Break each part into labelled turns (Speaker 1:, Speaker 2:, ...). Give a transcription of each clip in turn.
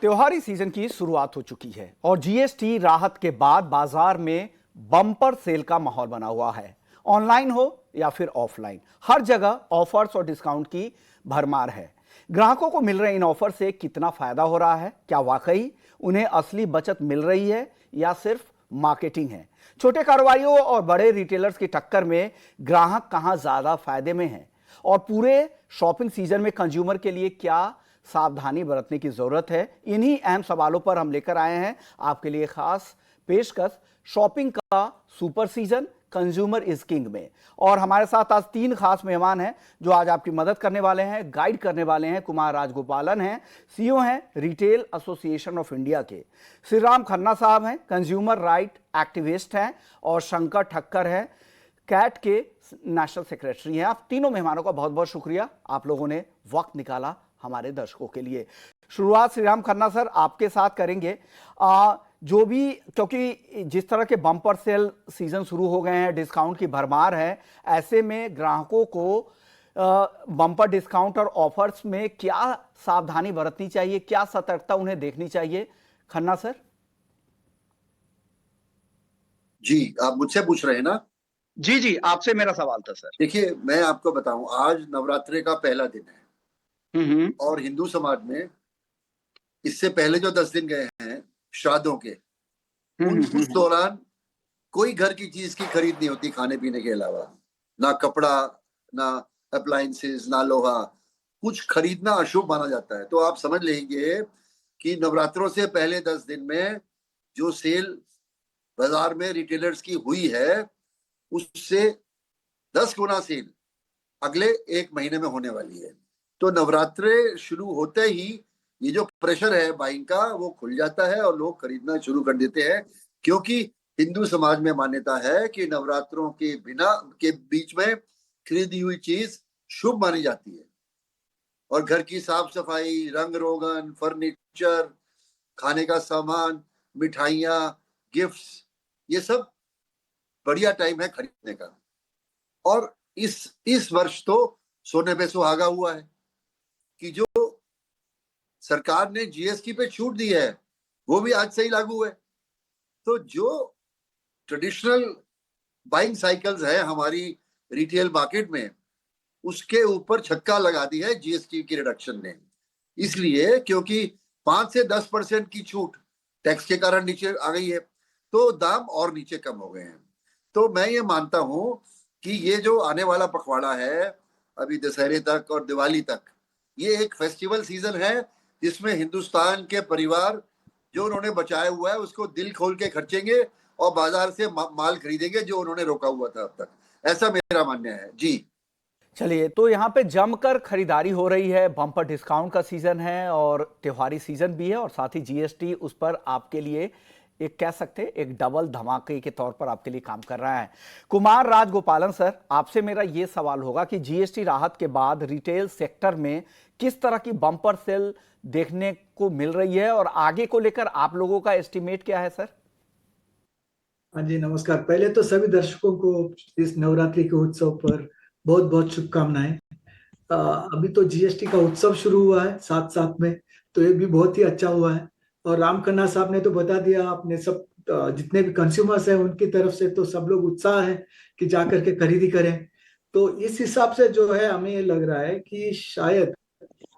Speaker 1: त्योहारी सीजन की शुरुआत हो चुकी है और जीएसटी राहत के बाद बाजार में बम्पर सेल का माहौल बना हुआ है। ऑनलाइन हो या फिर ऑफलाइन, हर जगह ऑफर्स और डिस्काउंट की भरमार है। ग्राहकों को मिल रहे इन ऑफर से कितना फायदा हो रहा है? क्या वाकई उन्हें असली बचत मिल रही है या सिर्फ मार्केटिंग है? छोटे कारोबारियों और बड़े रिटेलर्स की टक्कर में ग्राहक कहां ज्यादा फायदे में है और पूरे शॉपिंग सीजन में कंज्यूमर के लिए क्या सावधानी बरतने की जरूरत है? इन्हीं अहम सवालों पर हम लेकर आए हैं आपके लिए खास पेशकश शॉपिंग का super season consumer is king में। और हमारे साथ आज तीन खास मेहमान हैं जो आज आपकी मदद करने वाले हैं, गाइड करने वाले हैं। कुमार राजगोपालन हैं, सीईओ हैं रिटेल एसोसिएशन ऑफ इंडिया के। श्री राम खन्ना साहब हैं, कंज्यूमर राइट एक्टिविस्ट हैं। और शंकर ठक्कर हैं, कैट के नेशनल सेक्रेटरी हैं। आप तीनों मेहमानों का बहुत बहुत शुक्रिया, आप लोगों ने वक्त निकाला हमारे दर्शकों के लिए। शुरुआत श्री राम खन्ना सर आपके साथ करेंगे। जो भी, क्योंकि जिस तरह के बम्पर सेल सीजन शुरू हो गए हैं, डिस्काउंट की भरमार है, ऐसे में ग्राहकों को बम्पर डिस्काउंट और ऑफर्स में क्या सावधानी बरतनी चाहिए, क्या सतर्कता उन्हें देखनी चाहिए? खन्ना सर।
Speaker 2: जी, आप मुझसे पूछ रहे हैं ना?
Speaker 1: जी जी, आपसे मेरा सवाल था सर।
Speaker 2: देखिए, मैं आपको बताऊं, आज नवरात्रि का पहला दिन है और हिंदू समाज में इससे पहले जो 10 दिन गए हैं श्राद्धों के, उस दौरान कोई घर की चीज की खरीद नहीं होती खाने पीने के अलावा। ना कपड़ा, ना अप्लायंसेस, ना लोहा, कुछ खरीदना अशुभ माना जाता है। तो आप समझ लेंगे कि नवरात्रों से पहले 10 दिन में जो सेल बाजार में रिटेलर्स की हुई है, उससे 10 गुना सेल अगले 1 महीने में होने वाली है। तो नवरात्रे शुरू होते ही ये जो प्रेशर है बाइंग का, वो खुल जाता है और लोग खरीदना शुरू कर देते हैं, क्योंकि हिंदू समाज में मान्यता है कि नवरात्रों के बीच में खरीदी हुई चीज शुभ मानी जाती है। और घर की साफ सफाई, रंग रोगन, फर्नीचर, खाने का सामान, मिठाइयाँ, गिफ्ट्स, ये सब बढ़िया टाइम है खरीदने का। और इस वर्ष तो सोने पे सुहागा हुआ है कि जो सरकार ने जीएसटी पे छूट दी है वो भी आज से ही लागू है। तो जो ट्रेडिशनल बाइंग साइकिल्स है हमारी रिटेल मार्केट में, उसके ऊपर छक्का लगा दी है जीएसटी की रिडक्शन ने। इसलिए क्योंकि 5 से 10% की छूट टैक्स के कारण नीचे आ गई है, तो दाम और नीचे कम हो गए हैं। तो मैं ये मानता हूं कि ये जो आने वाला पखवाड़ा है अभी दशहरे तक और दिवाली तक, ये एक फेस्टिवल सीजन है जिसमें हिंदुस्तान के परिवार जो उन्होंने बचाया हुआ है उसको दिल खोल के खर्चेंगे और बाजार से माल खरीदेंगे जो उन्होंने रोका हुआ था अब तक। ऐसा मेरा मानना है। जी
Speaker 1: चलिए, तो यहाँ पे जमकर खरीदारी हो रही है, बम्पर डिस्काउंट का सीजन है और त्योहारी सीजन भी है और साथ ही जीएसटी उस पर आपके लिए एक, कह सकते हैं, एक डबल धमाके के तौर पर आपके लिए काम कर रहा है। कुमार राजगोपालन सर, आपसे मेरा यह सवाल होगा कि जीएसटी राहत के बाद रिटेल सेक्टर में किस तरह की बम्पर सेल देखने को मिल रही है और आगे को लेकर आप लोगों का एस्टिमेट क्या है सर?
Speaker 3: हाँ जी, नमस्कार। पहले तो सभी दर्शकों को इस नवरात्रि के उत्सव पर बहुत बहुत शुभकामनाएं। अभी तो जीएसटी का उत्सव शुरू हुआ है साथ साथ में, तो ये भी बहुत ही अच्छा हुआ है। और राम खन्ना साहब ने तो बता दिया, आपने सब जितने भी कंज्यूमर्स हैं उनकी तरफ से तो सब लोग उत्साह है कि जाकर के खरीदी करें। तो इस हिसाब से जो है हमें ये लग रहा है कि शायद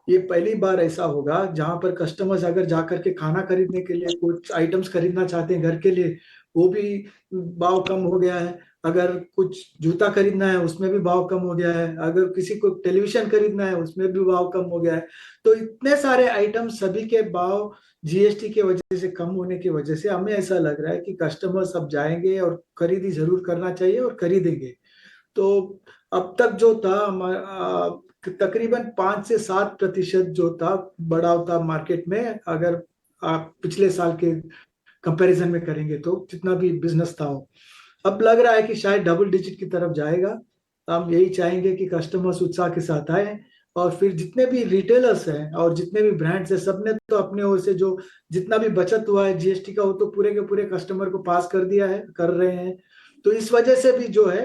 Speaker 3: ये पहली बार ऐसा होगा जहां पर कस्टमर्स अगर जाकर के खाना खरीदने के लिए कुछ आइटम्स खरीदना चाहते हैं घर के लिए, वो भी भाव कम हो गया है। अगर कुछ जूता खरीदना है उसमें भी भाव कम हो गया है। अगर किसी को टेलीविजन खरीदना है उसमें भी भाव कम हो गया है। तो इतने सारे आइटम सभी के भाव जीएसटी के वजह से कम होने की वजह से हमें ऐसा लग रहा है कि कस्टमर सब जाएंगे और खरीदी जरूर करना चाहिए और खरीदेंगे। तो अब तक जो था तकरीबन 5 से 7% जो था बढ़ाव था मार्केट में, अगर आप पिछले साल के कंपैरिजन में करेंगे तो जितना भी बिजनेस था वो अब लग रहा है कि शायद डबल डिजिट की तरफ जाएगा। हम यही चाहेंगे कि कस्टमर्स उत्साह के साथ आए और फिर जितने भी रिटेलर्स हैं और जितने भी ब्रांड्स हैं, सबने तो अपने ओर से जो जितना भी बचत हुआ है जीएसटी का वो तो पूरे के पूरे कस्टमर को पास कर दिया है, कर रहे हैं। तो इस वजह से भी जो है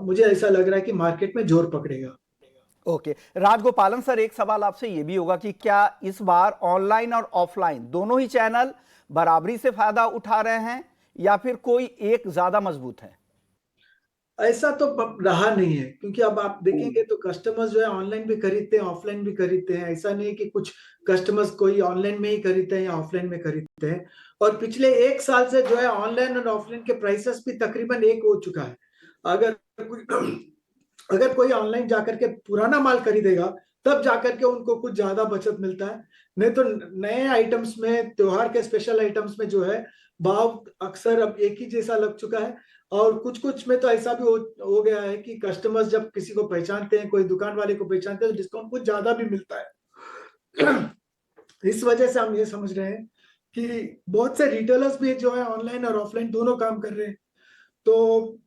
Speaker 3: मुझे ऐसा लग रहा है कि मार्केट में जोर पकड़ेगा।
Speaker 1: ओके, राजगोपालन सर, एक सवाल आपसे ये भी होगा कि क्या इस बार ऑनलाइन और ऑफलाइन दोनों ही चैनल बराबरी से फायदा उठा रहे हैं या फिर कोई एक ज्यादा मजबूत है?
Speaker 3: ऐसा तो रहा नहीं है, क्योंकि अब आप देखेंगे तो कस्टमर्स जो है ऑनलाइन भी खरीदते हैं, ऑफलाइन भी खरीदते हैं। ऐसा नहीं है कि कुछ कस्टमर्स कोई ऑनलाइन में ही खरीदते हैं या ऑफलाइन में खरीदते हैं। और पिछले 1 साल से जो है ऑनलाइन और ऑफलाइन के प्राइसेस भी तकरीबन एक हो चुका है। अगर अगर कोई ऑनलाइन जाकर के पुराना माल खरीदेगा तब जाकर के उनको कुछ ज्यादा बचत मिलता है, नहीं तो नए आइटम्स में, त्योहार के स्पेशल आइटम्स में जो है भाव अक्सर अब एक ही जैसा लग चुका है। और कुछ कुछ में तो ऐसा भी हो गया है कि कस्टमर्स जब किसी को पहचानते हैं, कोई दुकान वाले को पहचानते हैं, तो डिस्काउंट कुछ ज्यादा भी मिलता है। इस वजह से हम ये समझ रहे हैं कि बहुत से रिटेलर्स भी जो है ऑनलाइन और ऑफलाइन दोनों काम कर रहे हैं। तो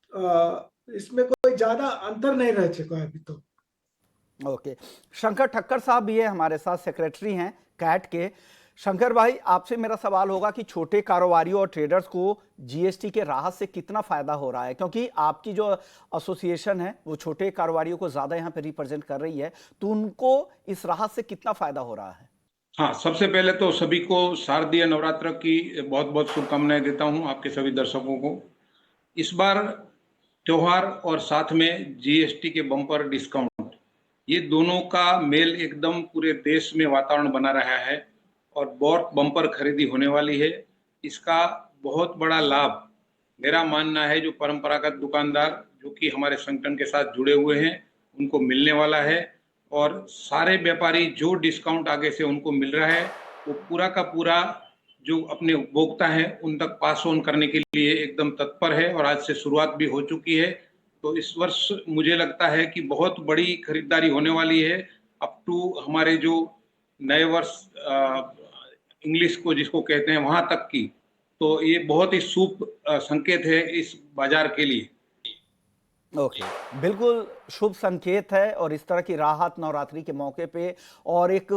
Speaker 3: इसमें कोई ज्यादा अंतर नहीं रह चुका है अभी तो।
Speaker 1: ओके, शंकर ठक्कर साहब भी है हमारे साथ, सेक्रेटरी हैं कैट के। शंकर भाई, आपसे मेरा सवाल होगा कि छोटे कारोबारियों और ट्रेडर्स को जीएसटी के राहत से कितना फायदा हो रहा है, क्योंकि आपकी जो एसोसिएशन है वो छोटे कारोबारियों को ज्यादा यहाँ पे रिप्रेजेंट कर रही है, तो उनको इस राहत से कितना फायदा हो रहा है?
Speaker 4: हाँ, सबसे पहले तो सभी को शारदीय नवरात्र की बहुत बहुत शुभकामनाएं देता हूँ आपके सभी दर्शकों को। इस बार त्योहार और साथ में जीएसटी के बम्पर डिस्काउंट, ये दोनों का मेल एकदम पूरे देश में वातावरण बना रहा है और बहुत बम्पर खरीदी होने वाली है। इसका बहुत बड़ा लाभ मेरा मानना है जो परंपरागत दुकानदार जो कि हमारे संगठन के साथ जुड़े हुए हैं उनको मिलने वाला है। और सारे व्यापारी जो डिस्काउंट आगे से उनको मिल रहा है वो पूरा का पूरा जो अपने उपभोक्ता हैं उन तक पास ऑन करने के लिए एकदम तत्पर है और आज से शुरुआत भी हो चुकी है। तो इस वर्ष मुझे लगता है कि बहुत बड़ी खरीदारी होने वाली है अप टू हमारे जो नए वर्ष इंग्लिश को जिसको कहते हैं वहां तक की। तो ये बहुत ही शुभ संकेत है इस बाजार के लिए।
Speaker 1: ओके, बिल्कुल शुभ संकेत है। और इस तरह की राहत नवरात्रि के मौके पे, और एक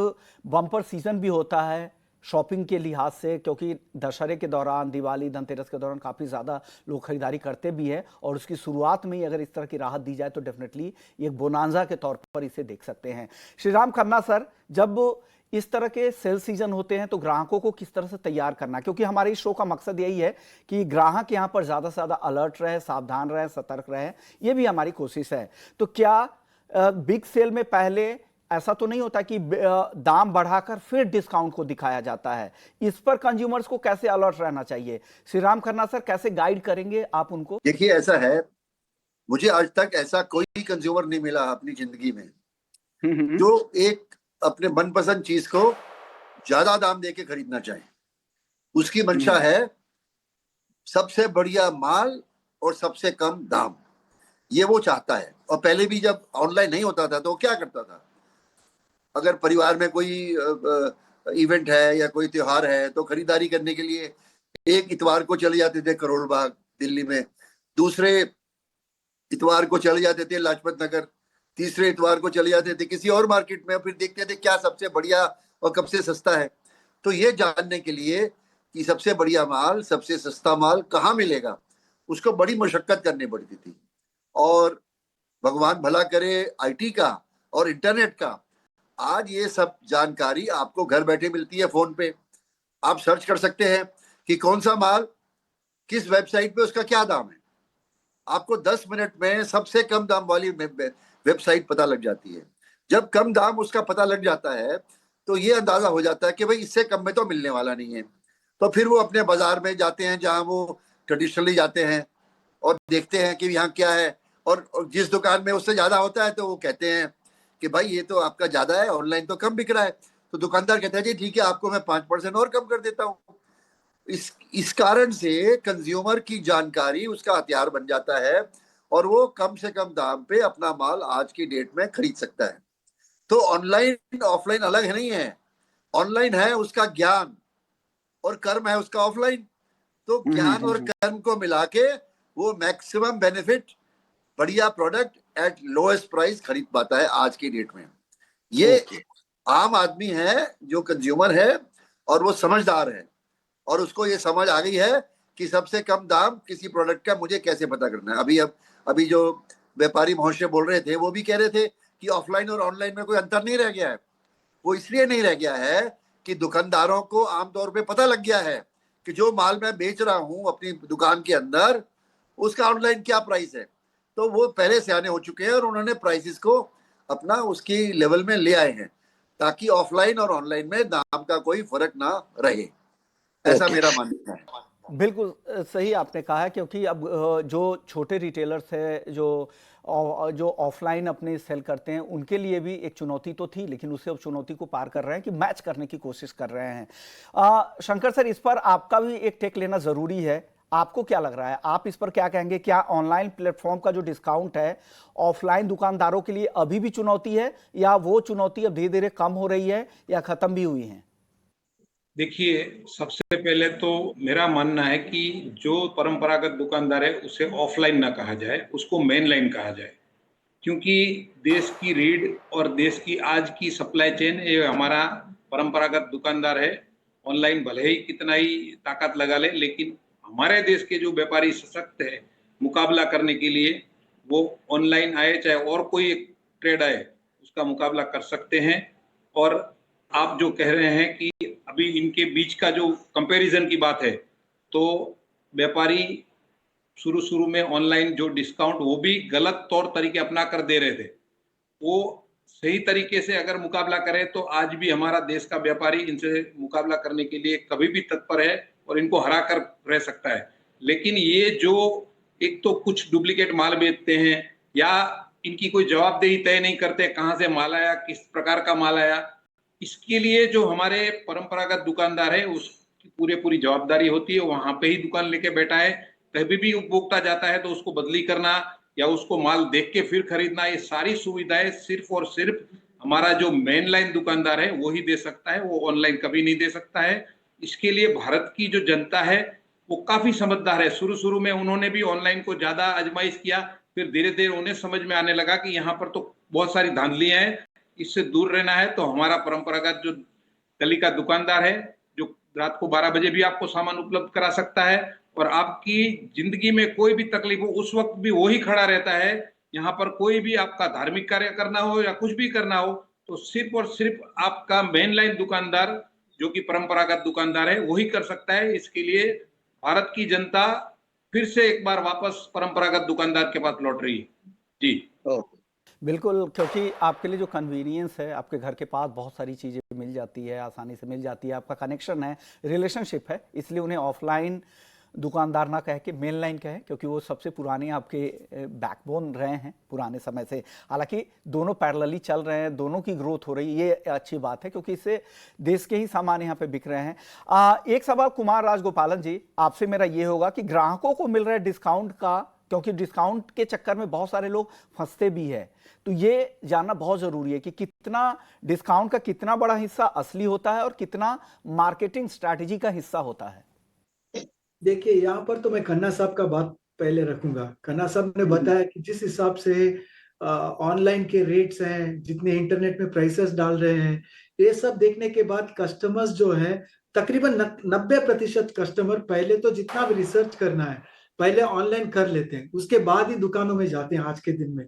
Speaker 1: बम्पर सीजन भी होता है शॉपिंग के लिहाज से, क्योंकि दशहरे के दौरान, दिवाली, धनतेरस के दौरान काफ़ी ज़्यादा लोग खरीदारी करते भी हैं, और उसकी शुरुआत में ही अगर इस तरह की राहत दी जाए तो डेफिनेटली एक बोनांजा के तौर पर इसे देख सकते हैं। श्री राम खन्ना सर, जब इस तरह के सेल सीजन होते हैं तो ग्राहकों को किस तरह से तैयार करना, क्योंकि हमारे इस शो का मकसद यही है कि ग्राहक यहाँ पर ज़्यादा से ज़्यादा अलर्ट रहे, सावधान रहे, सतर्क रहे, ये भी हमारी कोशिश है। तो क्या बिग सेल में पहले ऐसा तो नहीं होता कि दाम बढ़ाकर फिर डिस्काउंट को दिखाया जाता है? इस पर कंज्यूमर्स को कैसे अलर्ट रहना चाहिए? श्री राम खन्ना सर, कैसे गाइड करेंगे आप उनको?
Speaker 2: देखिए, ऐसा है, मुझे आज तक ऐसा कोई कंज्यूमर नहीं मिला अपनी जिंदगी में जो एक अपने मनपसंद चीज को ज्यादा दाम देके खरीदना चाहे। उसकी मंशा है सबसे बढ़िया माल और सबसे कम दाम, ये वो चाहता है। और पहले भी जब ऑनलाइन नहीं होता था तो वो क्या करता था, अगर परिवार में कोई इवेंट है या कोई त्योहार है तो खरीदारी करने के लिए एक इतवार को चले जाते थे करोल बाग दिल्ली में, दूसरे इतवार को चले जाते थे लाजपत नगर, तीसरे इतवार को चले जाते थे किसी और मार्केट में, फिर देखते थे क्या सबसे बढ़िया और कब से सस्ता है। तो ये जानने के लिए कि सबसे बढ़िया माल, सबसे सस्ता माल कहाँ मिलेगा, उसको बड़ी मशक्कत करनी पड़ती थी। और भगवान भला करे आईटी का और इंटरनेट का, आज ये सब जानकारी आपको घर बैठे मिलती है। फोन पे आप सर्च कर सकते हैं कि कौन सा माल किस वेबसाइट पे उसका क्या दाम है। आपको 10 मिनट में सबसे कम दाम वाली वेबसाइट पता लग जाती है। जब कम दाम उसका पता लग जाता है तो ये अंदाजा हो जाता है कि भाई इससे कम में तो मिलने वाला नहीं है। तो फिर वो अपने बाजार में जाते हैं जहां वो ट्रेडिशनली जाते हैं और देखते हैं कि यहाँ क्या है, और जिस दुकान में उससे ज्यादा होता है तो वो कहते हैं कि भाई ये तो आपका ज्यादा है, ऑनलाइन तो कम बिक रहा है। तो दुकानदार कहता है जी ठीक है, आपको मैं 5% और कम कर देता हूँ। इस कारण से कंज्यूमर की जानकारी उसका हथियार बन जाता है और वो कम से कम दाम पे अपना माल आज की डेट में खरीद सकता है। तो ऑनलाइन ऑफलाइन अलग नहीं है। ऑनलाइन है उसका ज्ञान और कर्म है उसका ऑफलाइन। तो ज्ञान और कर्म को मिला के वो मैक्सिमम बेनिफिट, बढ़िया प्रोडक्ट एट लोएस्ट प्राइस खरीद पाता है आज की डेट में। ये आम आदमी है जो कंज्यूमर है और वो समझदार है और उसको ये समझ आ गई है कि सबसे कम दाम किसी प्रोडक्ट का मुझे कैसे पता करना है। अभी जो व्यापारी महाशय बोल रहे थे वो भी कह रहे थे कि ऑफलाइन और ऑनलाइन में कोई अंतर नहीं रह गया है। वो इसलिए नहीं रह गया है कि दुकानदारों को आमतौर पे पता लग गया है कि जो माल मैं बेच रहा हूं अपनी दुकान के अंदर उसका ऑनलाइन क्या प्राइस है। तो वो पहले सियाने हो चुके हैं और उन्होंने प्राइसेस को अपना उसकी लेवल में ले आए हैं ताकि ऑफलाइन और ऑनलाइन में दाम का कोई फर्क ना रहे। ऐसा मेरा मानना है।
Speaker 1: बिल्कुल सही आपने कहा है, क्योंकि अब जो छोटे रिटेलर्स है जो ऑफलाइन अपने सेल करते हैं उनके लिए भी एक चुनौती तो थी, लेकिन उससे अब चुनौती को पार कर रहे हैं कि मैच करने की कोशिश कर रहे हैं। शंकर सर, इस पर आपका भी एक टेक लेना जरूरी है। आपको क्या लग रहा है, आप इस पर क्या कहेंगे? क्या ऑनलाइन प्लेटफॉर्म का जो डिस्काउंट है ऑफलाइन दुकानदारों के लिए अभी भी चुनौती है, या वो चुनौती अब धीरे धीरे कम हो रही है या खत्म भी हुई है?
Speaker 4: देखिए, सबसे पहले तो मेरा मानना है कि जो परंपरागत दुकानदार है उसे ऑफलाइन ना कहा जाए, उसको मेन लाइन कहा जाए, क्योंकि देश की रीढ़ और देश की आज की सप्लाई चेन ये हमारा परंपरागत दुकानदार है। ऑनलाइन भले ही कितना ही ताकत लगा ले, लेकिन हमारे देश के जो व्यापारी सशक्त है मुकाबला करने के लिए, वो ऑनलाइन आए चाहे और कोई एक ट्रेड आए उसका मुकाबला कर सकते हैं। और आप जो कह रहे हैं कि अभी इनके बीच का जो कंपैरिजन की बात है, तो व्यापारी शुरू में ऑनलाइन जो डिस्काउंट वो भी गलत तौर तरीके अपना कर दे रहे थे। वो सही तरीके से अगर मुकाबला करे तो आज भी हमारा देश का व्यापारी इनसे मुकाबला करने के लिए कभी भी तत्पर है और इनको हरा कर रह सकता है। लेकिन ये जो एक तो कुछ डुप्लीकेट माल बेचते हैं या इनकी कोई जवाबदेही तय नहीं करते, कहाँ से माल आया, किस प्रकार का माल आया, इसके लिए जो हमारे परंपरागत दुकानदार है उसकी पूरी जवाबदारी होती है। वहां पे ही दुकान लेके बैठा है, कभी भी उपभोक्ता जाता है तो उसको बदली करना या उसको माल देख के फिर खरीदना, ये सारी सुविधाएं सिर्फ और सिर्फ हमारा जो मेन लाइन दुकानदार है वो ही दे सकता है, वो ऑनलाइन कभी नहीं दे सकता है। इसके लिए भारत की जो जनता है वो काफी समझदार है। शुरू में उन्होंने भी ऑनलाइन को ज्यादा आजमाइश किया, फिर धीरे धीरे उन्हें समझ में आने लगा कि यहाँ पर तो बहुत सारी धांधलियां हैं, इससे दूर रहना है। तो हमारा परंपरागत जो गली का दुकानदार है जो रात को 12 बजे भी आपको सामान उपलब्ध करा सकता है और आपकी जिंदगी में कोई भी तकलीफ हो उस वक्त भी वही खड़ा रहता है। यहाँ पर कोई भी आपका धार्मिक कार्य करना हो या कुछ भी करना हो तो सिर्फ और सिर्फ आपका मेन लाइन दुकानदार जो कि परंपरागत दुकानदार है वही कर सकता है। इसके लिए भारत की जनता फिर से एक बार वापस परंपरागत दुकानदार के पास लौट रही है। जी
Speaker 1: बिल्कुल, क्योंकि आपके लिए जो कन्वीनियंस है, आपके घर के पास बहुत सारी चीज़ें मिल जाती है, आसानी से मिल जाती है, आपका कनेक्शन है, रिलेशनशिप है, इसलिए उन्हें ऑफलाइन दुकानदार ना कह के मेन लाइन कहें, क्योंकि वो सबसे पुराने आपके बैकबोन रहे हैं पुराने समय से। हालांकि दोनों पैरेलली चल रहे हैं, दोनों की ग्रोथ हो रही है, ये अच्छी बात है, क्योंकि इससे देश के ही सामान यहाँ पे बिक रहे हैं। एक सवाल कुमार राजगोपालन जी आपसे मेरा ये होगा कि ग्राहकों को मिल रहा है डिस्काउंट का, क्योंकि डिस्काउंट के चक्कर में बहुत सारे लोग फंसते भी है, तो ये जानना बहुत जरूरी है कि कितना डिस्काउंट का कितना बड़ा हिस्सा असली होता है और कितना मार्केटिंग स्ट्रैटेजी का हिस्सा होता है।
Speaker 3: देखिए, यहाँ पर तो मैं खन्ना साहब का बात पहले रखूंगा। खन्ना साहब ने बताया कि जिस हिसाब से ऑनलाइन के रेट्स हैं, जितने इंटरनेट में प्राइसेस डाल रहे हैं, ये सब देखने के बाद कस्टमर्स जो है तकरीबन 90% कस्टमर पहले तो जितना भी रिसर्च करना है पहले ऑनलाइन कर लेते हैं, उसके बाद ही दुकानों में जाते हैं आज के दिन में।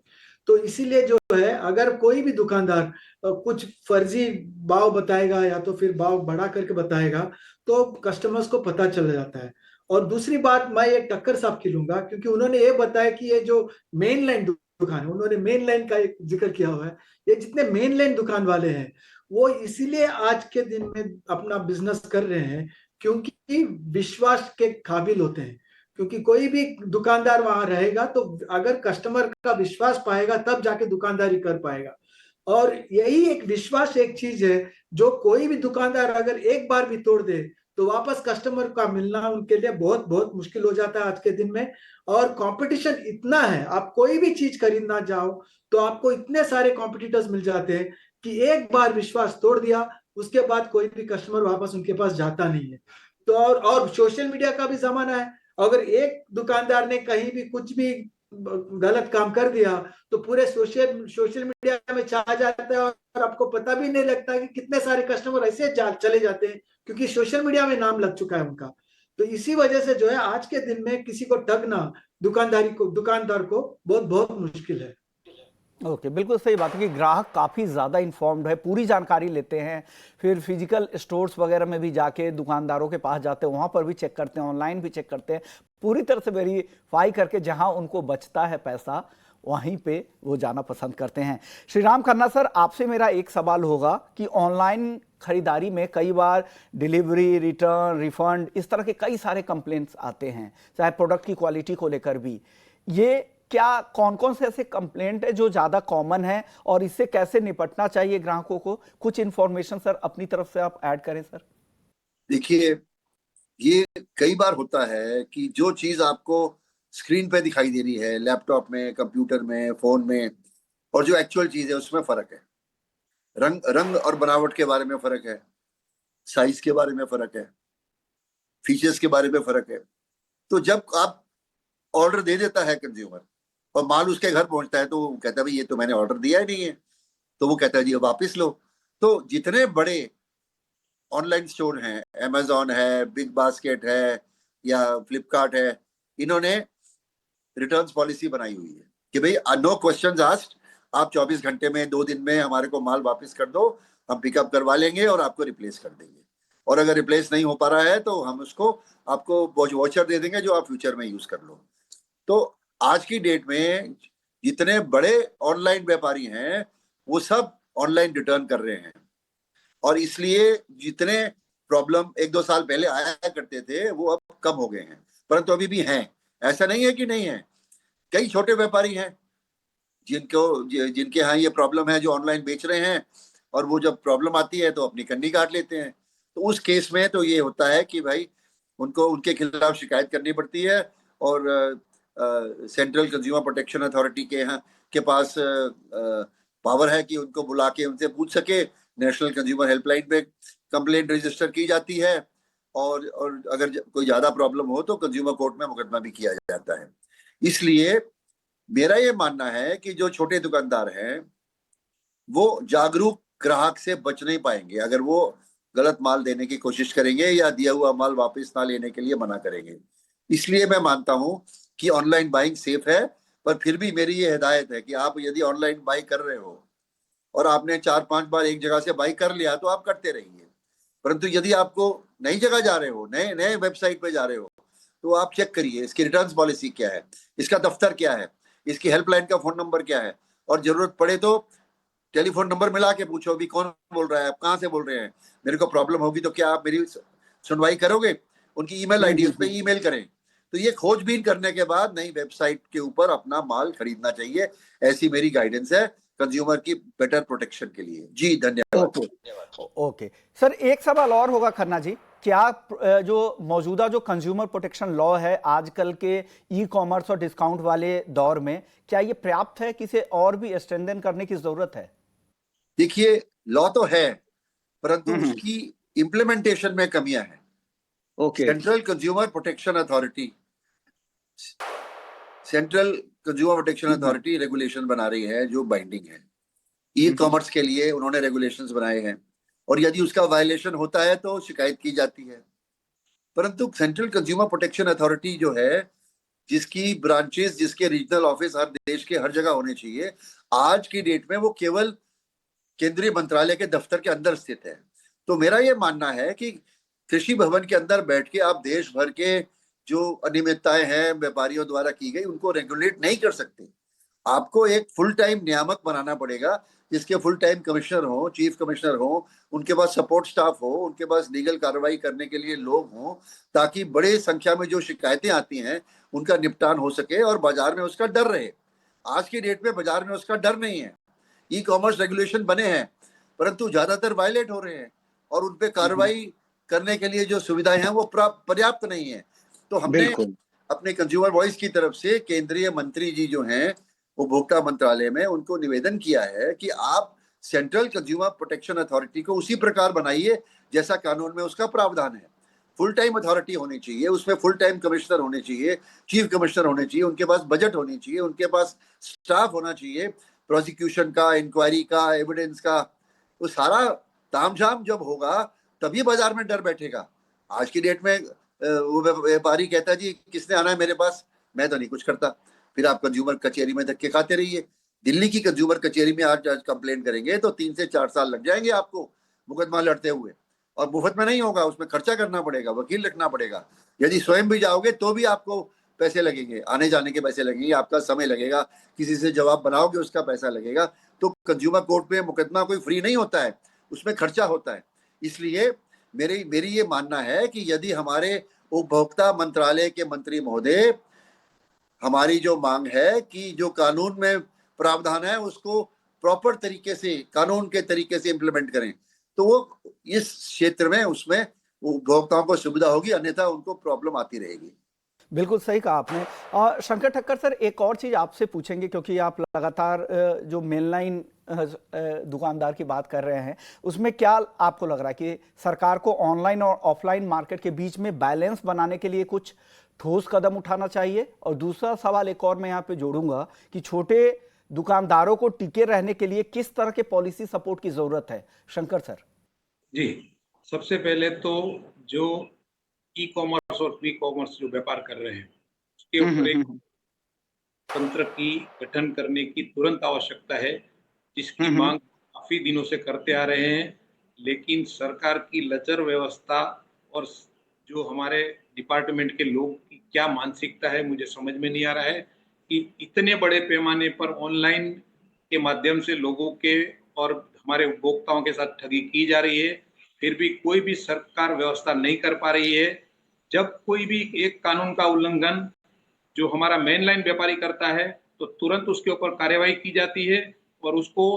Speaker 3: तो इसीलिए जो है अगर कोई भी दुकानदार कुछ फर्जी भाव बताएगा या तो फिर भाव बढ़ा करके बताएगा तो कस्टमर्स को पता चल जाता है। और दूसरी बात मैं ये टक्कर साहब की लूंगा, क्योंकि उन्होंने ये बताया कि ये जो मेन लाइन दुकान है, उन्होंने मेन लाइन का एक जिक्र किया हुआ है। ये जितने मेन लाइन दुकान वाले हैं वो इसीलिए आज के दिन में अपना बिजनेस कर रहे हैं क्योंकि विश्वास के काबिल होते हैं। क्योंकि कोई भी दुकानदार वहां रहेगा तो अगर कस्टमर का विश्वास पाएगा तब जाके दुकानदारी कर पाएगा। और यही एक विश्वास एक चीज है जो कोई भी दुकानदार अगर एक बार भी तोड़ दे तो वापस कस्टमर का मिलना उनके लिए बहुत बहुत मुश्किल हो जाता है आज के दिन में। और कंपटीशन इतना है, आप कोई भी चीज खरीदना जाओ तो आपको इतने सारे कॉम्पिटिटर्स मिल जाते हैं कि एक बार विश्वास तोड़ दिया उसके बाद कोई भी कस्टमर वापस उनके पास जाता नहीं है। तो और सोशल मीडिया का भी जमाना है, अगर एक दुकानदार ने कहीं भी कुछ भी गलत काम कर दिया तो पूरे सोशल मीडिया में छा जाता है और आपको पता भी नहीं लगता कि कितने सारे कस्टमर ऐसे चले जाते हैं क्योंकि सोशल मीडिया में नाम लग चुका है उनका। तो इसी वजह से जो है आज के दिन में किसी को ठगना दुकानदार को बहुत बहुत मुश्किल है।
Speaker 1: ओके, बिल्कुल सही बात है कि ग्राहक काफ़ी ज़्यादा इन्फॉर्म्ड है, पूरी जानकारी लेते हैं, फिर फिजिकल स्टोर्स वगैरह में भी जाके दुकानदारों के पास जाते हैं, वहाँ पर भी चेक करते हैं, ऑनलाइन भी चेक करते हैं, पूरी तरह से वेरीफाई करके जहाँ उनको बचता है पैसा वहीं पे वो जाना पसंद करते हैं। श्री राम खन्ना सर, आपसे मेरा एक सवाल होगा कि ऑनलाइन खरीदारी में कई बार डिलीवरी, रिटर्न, रिफंड इस तरह के कई सारे कंप्लेंट्स आते हैं, चाहे प्रोडक्ट की क्वालिटी को लेकर भी। ये क्या कौन कौन से ऐसे कंप्लेंट है जो ज्यादा कॉमन है और इससे कैसे निपटना चाहिए ग्राहकों को? कुछ इंफॉर्मेशन सर अपनी तरफ से आप ऐड करें सर।
Speaker 2: देखिए, ये कई बार होता है कि जो चीज आपको स्क्रीन पे दिखाई दे रही है, लैपटॉप में, कंप्यूटर में, फोन में, और जो एक्चुअल चीज है उसमें फर्क है। रंग रंग और बनावट के बारे में फर्क है, साइज के बारे में फर्क है, फीचर्स के बारे में फर्क है। तो जब आप ऑर्डर दे देता है कंज्यूमर और माल उसके घर पहुंचता है, तो वो कहता है भाई ये तो मैंने ऑर्डर दिया ही नहीं है, तो वो कहता है जी अब वापिस लो। तो जितने बड़े ऑनलाइन स्टोर हैं, अमेजोन है, बिग बास्केट है या फ्लिपकार्ट है, इन्होंने रिटर्न्स पॉलिसी बनाई हुई है कि भाई नो क्वेश्चंस आस्क्ड, आप 24 घंटे में, 2 दिन में हमारे को माल वापस कर दो, हम पिकअप करवा लेंगे और आपको रिप्लेस कर देंगे। और अगर रिप्लेस नहीं हो पा रहा है तो हम उसको आपको वॉचर दे देंगे जो आप फ्यूचर में यूज कर लो। तो आज की डेट में जितने बड़े ऑनलाइन व्यापारी हैं वो सब ऑनलाइन रिटर्न कर रहे हैं, और इसलिए जितने प्रॉब्लम 1-2 साल पहले आया करते थे वो अब कम हो गए हैं, परंतु अभी भी हैं, ऐसा नहीं है कि नहीं है। कई छोटे व्यापारी हैं जिनके यहाँ ये प्रॉब्लम है, जो ऑनलाइन बेच रहे हैं, और वो जब प्रॉब्लम आती है तो अपनी कन्नी काट लेते हैं। तो उस केस में तो ये होता है कि भाई उनको उनके खिलाफ शिकायत करनी पड़ती है, और सेंट्रल कंज्यूमर प्रोटेक्शन अथॉरिटी के यहाँ के पास पावर है कि उनको बुला के उनसे पूछ सके। नेशनल कंज्यूमर हेल्पलाइन पे कंप्लेंट रजिस्टर की जाती है, और अगर कोई ज्यादा प्रॉब्लम हो तो कंज्यूमर कोर्ट में मुकदमा भी किया जाता है। इसलिए मेरा ये मानना है कि जो छोटे दुकानदार हैं वो जागरूक ग्राहक से बच नहीं पाएंगे अगर वो गलत माल देने की कोशिश करेंगे या दिया हुआ माल वापस ना लेने के लिए मना करेंगे। इसलिए मैं मानता हूं कि ऑनलाइन बाइंग सेफ है, पर फिर भी मेरी ये हिदायत है कि आप यदि ऑनलाइन बाई कर रहे हो और आपने 4-5 बार एक जगह से बाई कर लिया तो आप करते रहिए, परंतु यदि आपको नई जगह जा रहे हो, नए नए वेबसाइट पे जा रहे हो, तो आप चेक करिए इसकी रिटर्न्स पॉलिसी क्या है, इसका दफ्तर क्या है, इसकी हेल्पलाइन का फोन नंबर क्या है, और जरूरत पड़े तो टेलीफोन नंबर मिला के पूछो अभी कौन बोल रहा है, आप कहाँ से बोल रहे हैं, मेरे को प्रॉब्लम होगी तो क्या आप मेरी सुनवाई करोगे। उनकी ईमेल आईडी उस पर ईमेल करें। तो ये खोजबीन करने के बाद नई वेबसाइट के ऊपर अपना माल खरीदना चाहिए, ऐसी मेरी गाइडेंस है कंज्यूमर की बेटर प्रोटेक्शन के लिए। जी धन्यवाद।
Speaker 1: ओके सर, एक सवाल और होगा खन्ना जी, क्या जो मौजूदा जो कंज्यूमर प्रोटेक्शन लॉ है आजकल के ई कॉमर्स और डिस्काउंट वाले दौर में, क्या ये पर्याप्त है कि इसे और भी स्ट्रेंथन करने की जरूरत है?
Speaker 2: देखिए, लॉ तो है परंतु उसकी इम्प्लीमेंटेशन में कमियां हैं। Central consumer protection authority regulation बना रही है जो बाइंडिंग है। ई कॉमर्स के लिए उन्होंने रेगुलेशंस बनाए हैं, और यदि उसका वायलेशन होता है तो शिकायत की जाती है। परंतु सेंट्रल कंज्यूमर प्रोटेक्शन अथॉरिटी जो है, जिसकी ब्रांचेस, जिसके रीजनल ऑफिस हर देश के हर जगह होने चाहिए, आज की डेट में वो केवल केंद्रीय मंत्रालय के दफ्तर के अंदर स्थित है। तो मेरा ये मानना है कि कृषि भवन के अंदर बैठ के आप देश भर के जो अनियमितताएं हैं व्यापारियों द्वारा की गई उनको रेगुलेट नहीं कर सकते। आपको एक फुल टाइम नियामक बनाना पड़ेगा, जिसके फुल टाइम कमिश्नर हो, चीफ कमिश्नर हो, उनके पास सपोर्ट स्टाफ हो, उनके पास लीगल कार्रवाई करने के लिए लोग हों, ताकि बड़े संख्या में जो शिकायतें आती हैं उनका निपटान हो सके और बाजार में उसका डर रहे। आज की डेट में बाजार में उसका डर नहीं है। ई कॉमर्स रेगुलेशन बने हैं परंतु ज्यादातर वायलेट हो रहे हैं, और उन पे कार्रवाई करने के लिए जो सुविधाएं हैं वो पर्याप्त नहीं है। तो हमने अपने कंज्यूमर वॉइस की तरफ से केंद्रीय मंत्री जी जो हैं उपभोक्ता मंत्रालय में, उनको निवेदन किया है कि आप सेंट्रल कंज्यूमर प्रोटेक्शन अथॉरिटी को उसी प्रकार बनाइए जैसा कानून में उसका प्रावधान है। फुल टाइम अथॉरिटी होनी चाहिए, उसमें फुल टाइम कमिश्नर होने चाहिए, चीफ कमिश्नर होने चाहिए, उनके पास बजट होनी चाहिए, उनके पास स्टाफ होना चाहिए, प्रोसिक्यूशन का, इंक्वायरी का, एविडेंस का। वो सारा तामझाम जब होगा तभी बाजार में डर बैठेगा। आज की डेट में वो व्यापारी कहता है जी किसने आना है मेरे पास, मैं तो नहीं कुछ करता, फिर आप कंज्यूमर कचहरी में धक्के खाते रहिए। दिल्ली की कंज्यूमर कचहरी में आज कंप्लेन करेंगे तो 3 से 4 साल लग जाएंगे आपको मुकदमा लड़ते हुए, और मुफ्त में नहीं होगा, उसमें खर्चा करना पड़ेगा, वकील रखना पड़ेगा। यदि स्वयं भी जाओगे तो भी आपको पैसे लगेंगे, आने जाने के पैसे लगेंगे, आपका समय लगेगा, किसी से जवाब बनाओगे उसका पैसा लगेगा। तो कंज्यूमर कोर्ट में मुकदमा कोई फ्री नहीं होता है, उसमें खर्चा होता है। इसलिए मेरी ये मानना है कि यदि हमारे उपभोक्ता मंत्रालय के मंत्री महोदय हमारी जो मांग है कि जो कानून में प्रावधान है उसको प्रॉपर तरीके से, कानून के तरीके से इम्प्लीमेंट करें, तो वो इस क्षेत्र में उसमें उपभोक्ताओं को सुविधा होगी, अन्यथा उनको प्रॉब्लम आती रहेगी।
Speaker 1: बिल्कुल सही कहा आपने। और शंकर ठक्कर सर, एक और चीज आपसे पूछेंगे, क्योंकि आप लगातार जो मेनलाइन दुकानदार की बात कर रहे हैं, उसमें क्या आपको लग रहा है कि सरकार को ऑनलाइन और ऑफलाइन मार्केट के बीच में बैलेंस बनाने के लिए कुछ ठोस कदम उठाना चाहिए? और दूसरा सवाल एक और मैं यहाँ पे जोड़ूंगा कि छोटे दुकानदारों को टिके रहने के लिए किस तरह के पॉलिसी सपोर्ट की जरूरत है? शंकर सर।
Speaker 4: जी, सबसे पहले तो जो ई कॉमर्स और प्री कॉमर्स जो व्यापार कर रहे हैं उसके ऊपर एक तंत्र की गठन करने की तुरंत आवश्यकता है, जिसकी मांग काफी दिनों से करते आ रहे हैं। लेकिन सरकार की लचर व्यवस्था और जो हमारे डिपार्टमेंट के लोग की क्या मानसिकता है मुझे समझ में नहीं आ रहा है कि इतने बड़े पैमाने पर ऑनलाइन के माध्यम से लोगों के और हमारे उपभोक्ताओं के साथ ठगी की जा रही है, फिर भी कोई भी सरकार व्यवस्था नहीं कर पा रही है। जब कोई भी एक कानून का उल्लंघन जो हमारा मेन लाइन व्यापारी करता है तो तुरंत उसके ऊपर कार्यवाही की जाती है और उसको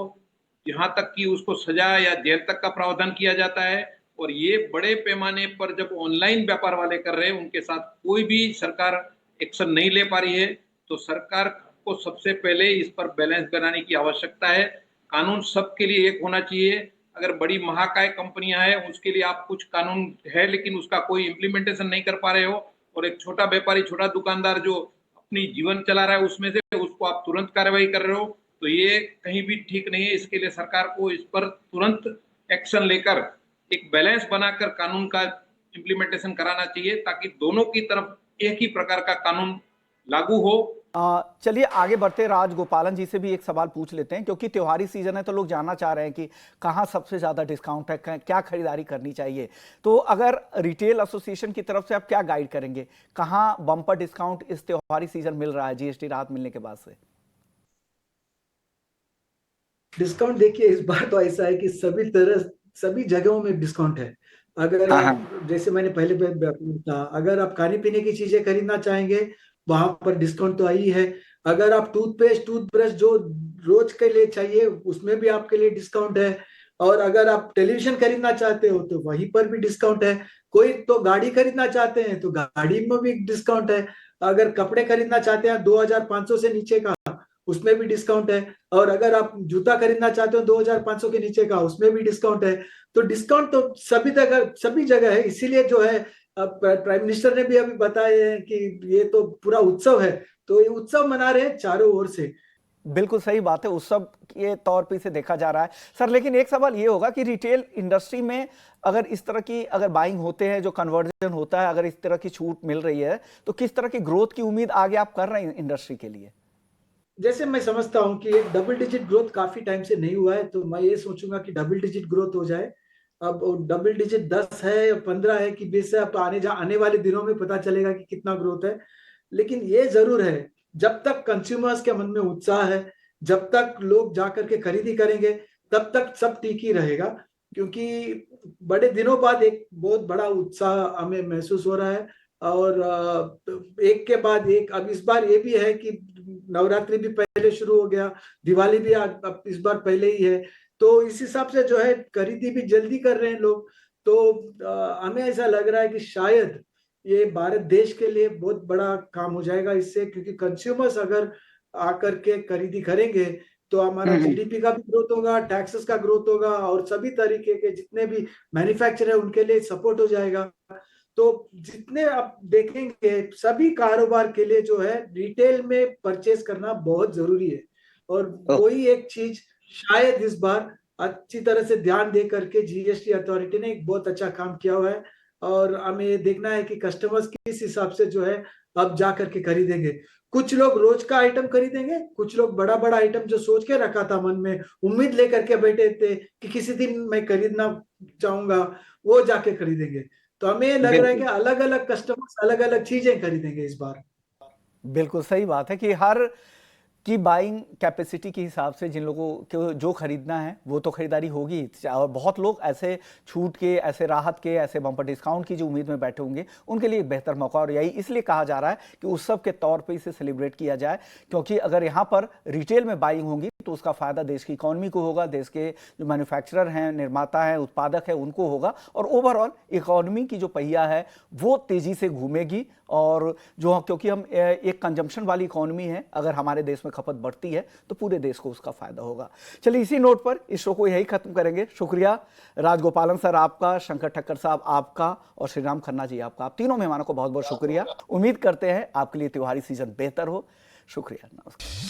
Speaker 4: यहाँ तक कि उसको सजा या जेल तक का प्रावधान किया जाता है। और ये बड़े पैमाने पर जब ऑनलाइन व्यापार वाले कर रहे हैं उनके साथ कोई भी सरकार एक्शन नहीं ले पा रही है, तो सरकार को सबसे पहले इस पर बैलेंस बनाने की आवश्यकता है। कानून सबके लिए एक होना चाहिए। अगर बड़ी महाकाय कंपनियां हैं उसके लिए आप कुछ कानून है लेकिन उसका कोई इम्प्लीमेंटेशन नहीं कर पा रहे हो, और एक छोटा व्यापारी, छोटा दुकानदार जो अपनी जीवन चला रहा है उसमें से उसको आप तुरंत कार्रवाई कर रहे हो, तो ये कहीं भी ठीक नहीं है। इसके लिए सरकार को इस पर तुरंत एक्शन लेकर एक बैलेंस बनाकर कानून का इम्प्लीमेंटेशन कराना चाहिए, ताकि दोनों की तरफ एक ही प्रकार का कानून लागू हो।
Speaker 1: चलिए आगे बढ़ते, राजगोपालन जी से भी एक सवाल पूछ लेते हैं, क्योंकि त्योहारी सीजन है तो लोग जानना चाह रहे हैं कि कहाँ सबसे ज्यादा डिस्काउंट है, क्या खरीदारी करनी चाहिए। तो अगर रिटेल एसोसिएशन की तरफ से आप क्या गाइड करेंगे, कहाँ बम्पर डिस्काउंट इस त्योहारी सीजन मिल रहा है जीएसटी राहत मिलने के बाद से?
Speaker 3: डिस्काउंट देखिए, इस बार तो ऐसा है कि सभी जगहों में डिस्काउंट है। अगर आप, जैसे मैंने पहले कहा, अगर आप खाने पीने की चीजें खरीदना चाहेंगे वहां पर डिस्काउंट तो आई है। अगर आप टूथपेस्ट, टूथब्रश जो रोज के लिए चाहिए उसमें भी आपके लिए डिस्काउंट है। और अगर आप टेलीविजन खरीदना चाहते हो तो वहीं पर भी डिस्काउंट है। कोई तो गाड़ी खरीदना चाहते हैं तो गाड़ी में भी डिस्काउंट है। अगर कपड़े खरीदना चाहते हैं 2500 से नीचे का, उसमें भी डिस्काउंट है। और अगर आप जूता खरीदना चाहते हो 2500 के नीचे का, उसमें भी डिस्काउंट है। तो डिस्काउंट तो सभी जगह है। इसीलिए जो है, प्राइम मिनिस्टर ने भी अभी बताया है कि ये तो पूरा उत्सव है, तो ये उत्सव मना रहे हैं चारों ओर से।
Speaker 1: बिल्कुल सही बात है, उत्सव के तौर पे इसे देखा जा रहा है सर। लेकिन एक सवाल ये होगा कि रिटेल इंडस्ट्री में अगर इस तरह की अगर बाइंग होते हैं, जो कन्वर्जन होता है, अगर इस तरह की छूट मिल रही है, तो किस तरह की ग्रोथ की उम्मीद आगे आप कर रहे हैं इंडस्ट्री के लिए?
Speaker 3: जैसे मैं समझता हूं कि एक डबल डिजिट ग्रोथ काफी टाइम से नहीं हुआ है, तो मैं ये सोचूंगा कि डबल डिजिट ग्रोथ हो जाए। अब डबल डिजिट 10 है या 15 है कि 20 है, अब आने वाले दिनों में पता चलेगा कि कितना ग्रोथ है। लेकिन ये जरूर है, जब तक कंज्यूमर्स के मन में उत्साह है, जब तक लोग जाकर के खरीदी करेंगे, तब तक सब ठीक ही रहेगा। क्योंकि बड़े दिनों बाद एक बहुत बड़ा उत्साह हमें महसूस हो रहा है। और एक के बाद एक, अब इस बार ये भी है कि नवरात्रि भी पहले शुरू हो गया, दिवाली भी अब इस बार पहले ही है, तो इस हिसाब से जो है खरीदी भी जल्दी कर रहे हैं लोग। तो हमें ऐसा लग रहा है कि शायद ये भारत देश के लिए बहुत बड़ा काम हो जाएगा इससे, क्योंकि कंज्यूमर्स अगर आकर के खरीदी करेंगे तो हमारा जीडीपी का भी ग्रोथ होगा, टैक्सेस का ग्रोथ होगा, और सभी तरीके के जितने भी मैन्युफैक्चर है उनके लिए सपोर्ट हो जाएगा। तो जितने आप देखेंगे सभी कारोबार के लिए जो है रिटेल में परचेस करना बहुत जरूरी है। और कोई एक चीज शायद इस बार अच्छी तरह से ध्यान दे करके जीएसटी अथॉरिटी ने एक बहुत अच्छा काम किया हुआ है, और हमें ये देखना है कि कस्टमर्स किस हिसाब से जो है अब जा करके खरीदेंगे। कुछ लोग रोज का आइटम खरीदेंगे, कुछ लोग बड़ा बड़ा आइटम जो सोच के रखा था मन में, उम्मीद लेकर के बैठे थे कि किसी दिन मैं खरीदना चाहूंगा, वो जाके खरीदेंगे। तो हमें लग रहा है कि अलग अलग कस्टमर्स अलग अलग चीजें खरीदेंगे इस बार।
Speaker 1: बिल्कुल सही बात है कि हर की बाइंग कैपेसिटी के हिसाब से जिन लोगों को जो खरीदना है वो तो खरीदारी होगी, और बहुत लोग ऐसे छूट के, ऐसे राहत के, ऐसे बम्पर डिस्काउंट की जो उम्मीद में बैठे होंगे उनके लिए एक बेहतर मौका, और यही इसलिए कहा जा रहा है कि उत्सव के तौर पे इसे सेलिब्रेट किया जाए, क्योंकि अगर यहाँ पर रिटेल में बाइंग होगी तो उसका फायदा देश की इकोनॉमी को होगा, देश के जो मैन्युफैक्चरर हैं, निर्माता हैं, उत्पादक है उनको होगा, और ओवरऑल इकोनॉमी की जो पहिया है वो तेजी से घूमेगी। और जो, क्योंकि हम एक कंजम्पशन वाली इकोनॉमी है, अगर हमारे देश में खपत बढ़ती है तो पूरे देश को उसका फायदा होगा। चलिए इसी नोट पर इस शो को यही खत्म करेंगे। शुक्रिया राजगोपालन सर आपका, शंकर ठक्कर साहब आपका, और श्री राम खन्ना जी आपका। आप तीनों मेहमानों को बहुत बहुत शुक्रिया। उम्मीद करते हैं आपके लिए त्योहारी सीजन बेहतर हो। शुक्रिया, नमस्कार।